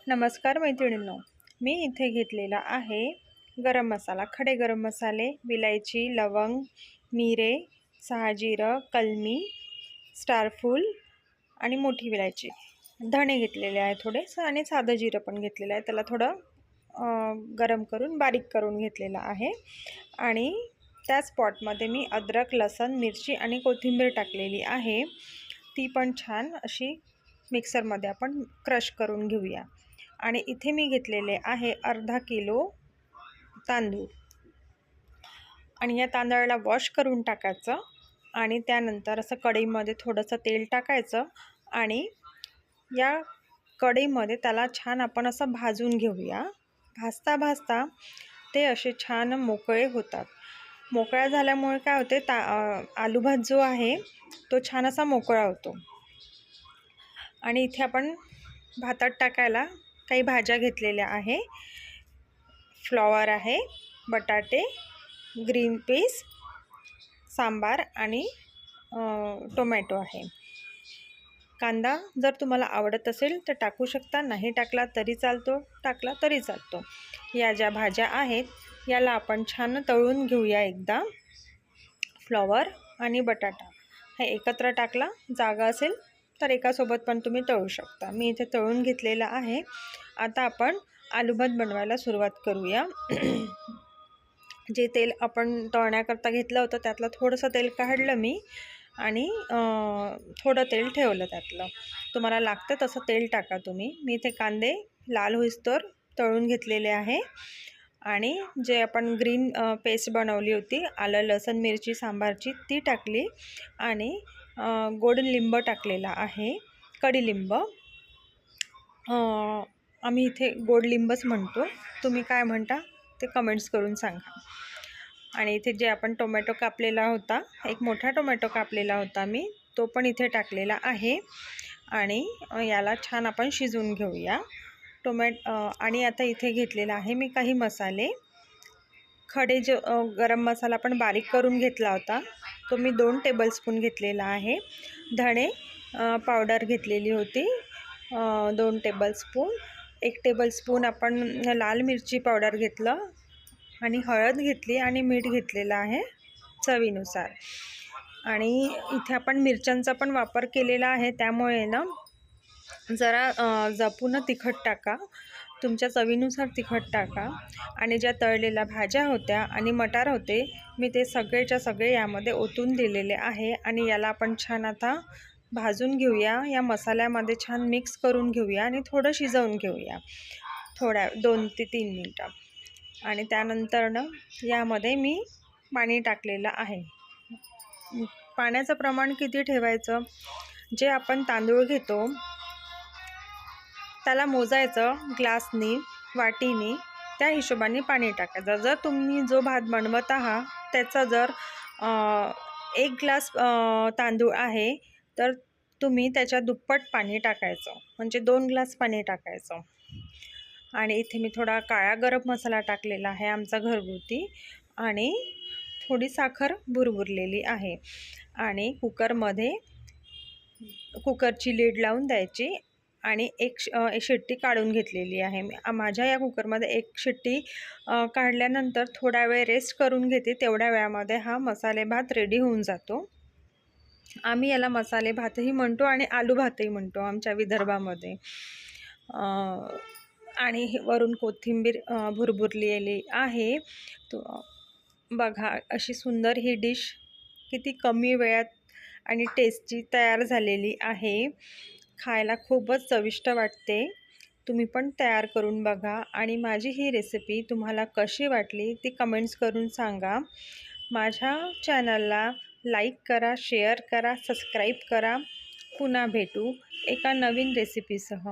नमस्कार मैत्रिणींनो, मी इथे घेतलेला आहे गरम मसाला, खडे गरम मसाले, विलायची, लवंग, मिरे, शहाजिरं, कलमी, स्टारफूल आणि मोठी विलायची, धणे घेतलेले आहे थोडेसं आणि साधं जिरं पण घेतलेलं आहे. त्याला थोडं गरम करून बारीक करून घेतलेलं आहे आणि त्याच पॉटमध्ये मी अद्रक, लसूण, मिरची आणि कोथिंबीर टाकलेली आहे. ती पण छान अशी मिक्सरमध्ये आपण क्रश करून घेऊया. आणि इथे मी घेतलेले आहे अर्धा किलो तांदूळ आणि या तांदळाला वॉश करून टाकायचं आणि त्यानंतर असं कढईमध्ये थोडंसं तेल टाकायचं आणि या कढईमध्ये त्याला छान आपण असं भाजून घेऊया. भाजता भाजता ते असे छान मोकळे होतात. मोकळा झाल्यामुळे काय होते, आलू भात जो आहे तो छान असा मोकळा होतो. आणि इथे आपण भातात टाकायला काही भाज्या घेतलेल्या आहे. फ्लॉवर आहे, बटाटे, ग्रीन पीस, सांबार आणि टोमॅटो आहे. कांदा जर तुम्हाला आवडत असेल तर टाकू शकता, नाही टाकला तरी चालतो, टाकला तरी चालतो. या ज्या भाज्या आहेत याला आपण छान तळून घेऊया एकदा. फ्लॉवर आणि बटाटा हे एकत्र टाकला, जागा असेल तर एकासोबत पण तुम्ही तळू शकता. मी इथे तळून घेतलेला आहे. आता आपण आलू भात बनवायला सुरुवात करूया. जे तेल आपण तळण्याकरता घेतलं होतं त्यातलं थोडंसं तेल काढलं मी आणि थोडं तेल ठेवलं त्यातलं. तुम्हाला लागतं तसं तेल टाका तुम्ही. मी इथे कांदे लाल होईस्तोवर तळून घेतलेले आहे आणि जे आपण ग्रीन पेस्ट बनवली होती आलं, लसूण, मिरची, सांबारची, ती टाकली आणि गोड लिंब टाकलेला आहे, कडीलिंब. आम्ही इथे गोड लिंबच म्हणतो, तुम्ही काय म्हणता ते कमेंट्स करून सांगा. आणि इथे जे आपण टोमॅटो कापलेला होता, एक मोठा टोमॅटो कापलेला होता मी, तो पण इथे टाकलेला आहे आणि याला छान आपण शिजवून घेऊया. आणि आता इथे घेतलेला आहे मी काही मसाले. खडे जो गरम मसाला आपण बारीक करून घेतला होता तो मी 2 टेबलस्पून घेतलेला आहे. धणे पावडर घेतलेली होती 2 टेबलस्पून. 1 टेबलस्पून आपण लाल मिरची पावडर घेतलं आणि हळद घेतली आणि मीठ घेतलेलं आहे चवीनुसार. आणि इथे आपण मिरच्यांचा पण वापर केलेला आहे, त्यामुळे ना जरा जपून तिखट टाका, तुमच्या चवीनुसार तिखट टाका. आणि ज्या तळलेल्या भाज्या होत्या आणि मटार होते मी ते सगळेच्या सगळे यामध्ये ओतून दिलेले आहे आणि याला आपण छान आता भाजून घेऊया. या मसाल्यामध्ये छान मिक्स करून घेऊया आणि थोडं शिजवून घेऊया, 2 ते 3 मिनटं. आणि त्यानंतर ना यामध्ये मी पाणी टाकलेलं आहे. पाण्याचं प्रमाण किती ठेवायचं, जे आपण तांदूळ घेतो त्याला मोजायचं ग्लासनी, वाटीनी, त्या हिशोबाने पाणी टाकायचं. जर तुम्ही जो भात बनवत आहात त्याचा जर 1 ग्लास तांदूळ आहे तर तुम्ही त्याच्या दुप्पट पाणी टाकायचं, म्हणजे 2 ग्लास पाणी टाकायचं. आणि इथे मी थोडा काळा गरम मसाला टाकलेला आहे आमचा घरगुती आणि थोडी साखर भुरभुरलेली आहे. आणि कुकरची लीड लावून द्यायची आणि एक शिट्टी काढून घेतलेली आहे. माझ्या या कुकरमध्ये 1 शिट्टी काढल्यानंतर थोडा वेळ रेस्ट करून घेते. तेवढ्या वेळामध्ये हा मसाले भात रेडी होऊन जातो. आम्ही याला मसाले भातही म्हणतो आणि आलू भातही म्हणतो आमच्या विदर्भामध्ये. आणि वरून कोथिंबीर भुरभुरलेली आहे. बघा अशी सुंदर ही डिश किती कमी वेळात आणि टेस्टी तयार झालेली आहे. खायला खूपच चविष्ट वाटते. तुम्ही पण तयार करून बघा आणि माझी ही रेसिपी तुम्हाला कशी वाटली ती कमेंट्स करून सांगा. माझ्या चॅनलला लाईक करा, शेअर करा, सबस्क्राईब करा. पुन्हा भेटू एका नवीन रेसिपीसह.